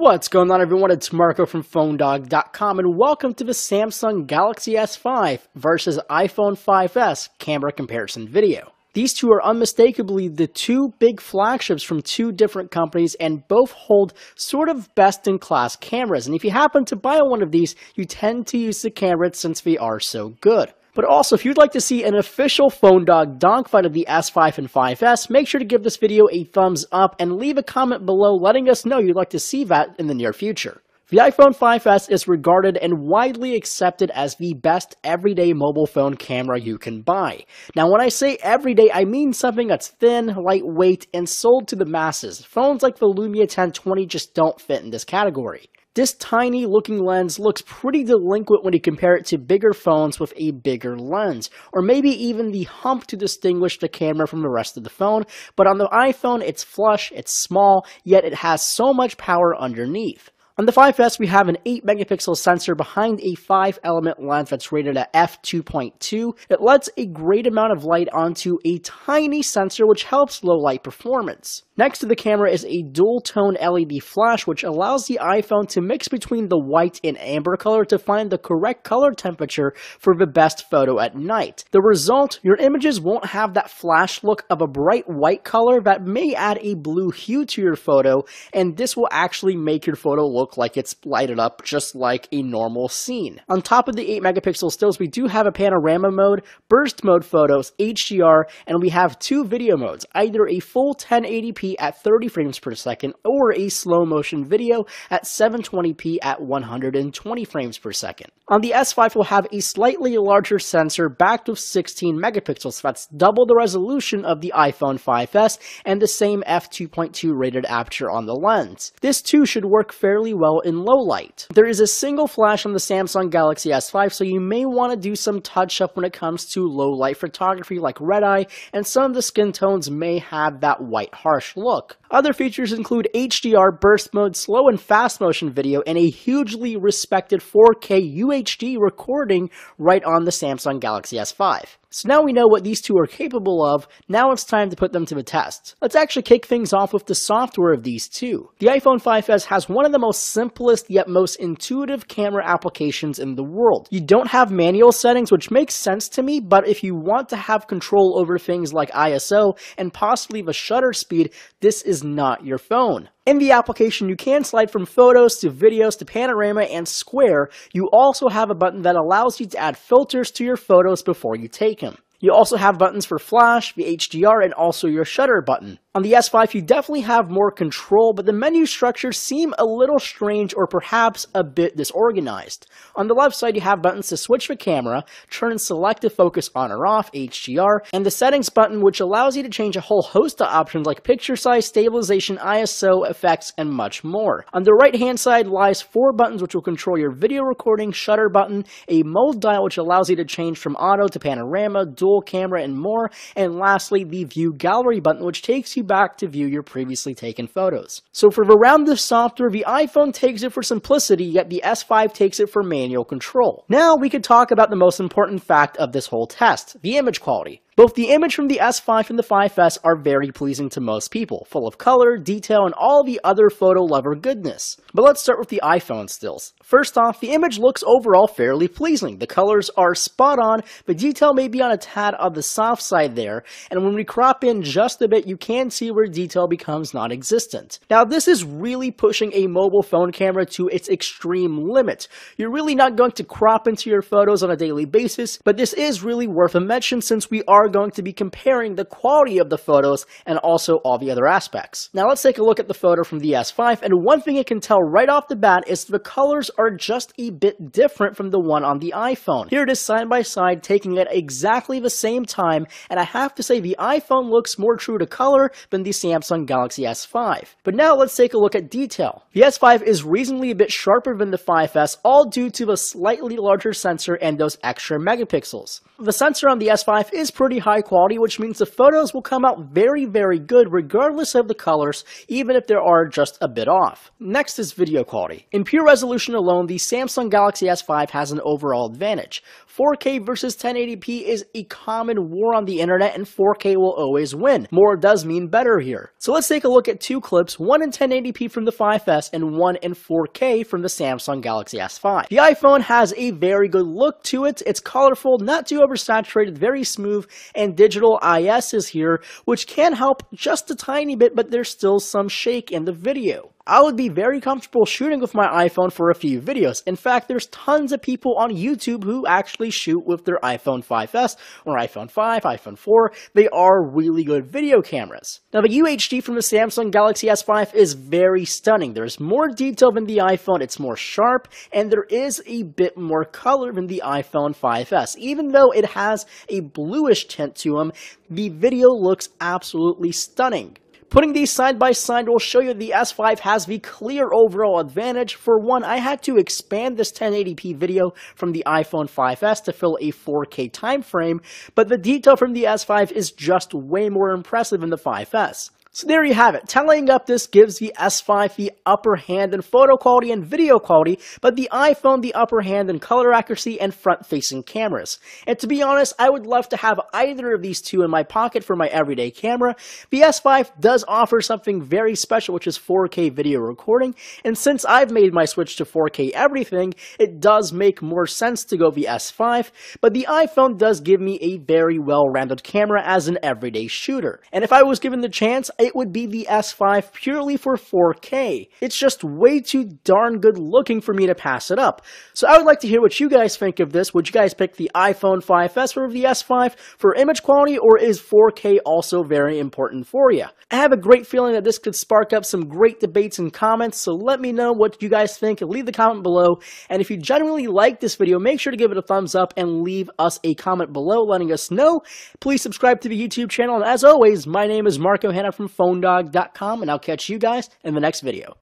What's going on, everyone? It's Marco from PhoneDog.com, and welcome to the Samsung Galaxy S5 versus iPhone 5S camera comparison video. These two are unmistakably the two big flagships from two different companies, and both hold sort of best-in-class cameras. And if you happen to buy one of these, you tend to use the camera since they are so good. But also, if you'd like to see an official PhoneDog dogfight of the S5 and 5S, make sure to give this video a thumbs up and leave a comment below letting us know you'd like to see that in the near future. The iPhone 5S is regarded and widely accepted as the best everyday mobile phone camera you can buy. Now, when I say everyday, I mean something that's thin, lightweight, and sold to the masses. Phones like the Lumia 1020 just don't fit in this category. This tiny looking lens looks pretty delinquent when you compare it to bigger phones with a bigger lens, or maybe even the hump to distinguish the camera from the rest of the phone, but on the iPhone it's flush, it's small, yet it has so much power underneath. On the 5S, we have an 8-megapixel sensor behind a 5-element lens that's rated at f2.2. It lets a great amount of light onto a tiny sensor, which helps low light performance. Next to the camera is a dual-tone LED flash, which allows the iPhone to mix between the white and amber color to find the correct color temperature for the best photo at night. The result, your images won't have that flash look of a bright white color that may add a blue hue to your photo, and this will actually make your photo look like it's lighted up just like a normal scene. On top of the 8-megapixel stills, we do have a panorama mode, burst mode photos, HDR, and we have two video modes, either a full 1080p at 30 frames per second or a slow motion video at 720p at 120 frames per second. On the S5, we'll have a slightly larger sensor backed with 16 megapixels, so that's double the resolution of the iPhone 5S and the same f2.2 rated aperture on the lens. This too should work fairly well in low light. There is a single flash on the Samsung Galaxy S5, so you may want to do some touch up when it comes to low light photography like red eye, and some of the skin tones may have that white harsh look. Other features include HDR, burst mode, slow and fast motion video, and a hugely respected 4K UHD recording right on the Samsung Galaxy S5. So now we know what these two are capable of, now it's time to put them to the test. Let's actually kick things off with the software of these two. The iPhone 5S has one of the most simplest yet most intuitive camera applications in the world. You don't have manual settings, which makes sense to me, but if you want to have control over things like ISO and possibly the shutter speed, this is not your phone. In the application, you can slide from photos to videos to panorama and square. You also have a button that allows you to add filters to your photos before you take them. You also have buttons for flash, the HDR, and also your shutter button. On the S5, you definitely have more control, but the menu structures seem a little strange or perhaps a bit disorganized. On the left side, you have buttons to switch the camera, turn selective focus on or off, HDR, and the settings button, which allows you to change a whole host of options like picture size, stabilization, ISO, effects, and much more. On the right-hand side lies 4 buttons which will control your video recording, shutter button, a mode dial which allows you to change from auto to panorama, dual camera, and more, and lastly, the view gallery button, which takes you back to view your previously taken photos. So for around the software, the iPhone takes it for simplicity, yet the S5 takes it for manual control. Now we could talk about the most important fact of this whole test, the image quality. Both the image from the S5 and the 5S are very pleasing to most people, full of color, detail, and all the other photo lover goodness. But let's start with the iPhone stills. First off, the image looks overall fairly pleasing. The colors are spot on, but detail may be on a tad on the soft side there, and when we crop in just a bit, you can see where detail becomes non-existent. Now, this is really pushing a mobile phone camera to its extreme limit. You're really not going to crop into your photos on a daily basis, but this is really worth a mention since we are going to be comparing the quality of the photos and also all the other aspects. Now let's take a look at the photo from the S5, and one thing you can tell right off the bat is the colors are just a bit different from the one on the iPhone. Here it is side by side, taking at exactly the same time, and I have to say the iPhone looks more true to color than the Samsung Galaxy S5. But now let's take a look at detail. The S5 is reasonably a bit sharper than the 5S, all due to the slightly larger sensor and those extra megapixels. The sensor on the S5 is pretty high quality, which means the photos will come out very, very good regardless of the colors, even if they are just a bit off. Next is video quality. In pure resolution alone, the Samsung Galaxy S5 has an overall advantage. 4K versus 1080p is a common war on the internet, and 4K will always win. More does mean better here. So let's take a look at two clips, one in 1080p from the 5S and one in 4K from the Samsung Galaxy S5. The iPhone has a very good look to it. It's colorful, not too oversaturated, very smooth, and digital IS is here, which can help just a tiny bit, but there's still some shake in the video. I would be very comfortable shooting with my iPhone for a few videos. In fact, there's tons of people on YouTube who actually shoot with their iPhone 5S or iPhone 5, iPhone 4. They are really good video cameras. Now, the UHD from the Samsung Galaxy S5 is very stunning. There's more detail than the iPhone, it's more sharp, and there is a bit more color than the iPhone 5S. Even though it has a bluish tint to them, the video looks absolutely stunning. Putting these side by side will show you the S5 has the clear overall advantage. For one, I had to expand this 1080p video from the iPhone 5S to fill a 4K time frame, but the detail from the S5 is just way more impressive than the 5S. So there you have it. Tallying up, this gives the S5 the upper hand in photo quality and video quality, but the iPhone the upper hand in color accuracy and front-facing cameras. And to be honest, I would love to have either of these two in my pocket for my everyday camera. The S5 does offer something very special, which is 4K video recording, and since I've made my switch to 4K everything, it does make more sense to go the S5, but the iPhone does give me a very well-rounded camera as an everyday shooter. And if I was given the chance, it would be the S5 purely for 4K. It's just way too darn good looking for me to pass it up. So I would like to hear what you guys think of this. Would you guys pick the iPhone 5S or the S5 for image quality, or is 4K also very important for you? I have a great feeling that this could spark up some great debates and comments, so let me know what you guys think. Leave the comment below, and if you genuinely like this video, make sure to give it a thumbs up and leave us a comment below letting us know. Please subscribe to the YouTube channel, and as always, my name is Marco Hanna from phonedog.com, and I'll catch you guys in the next video.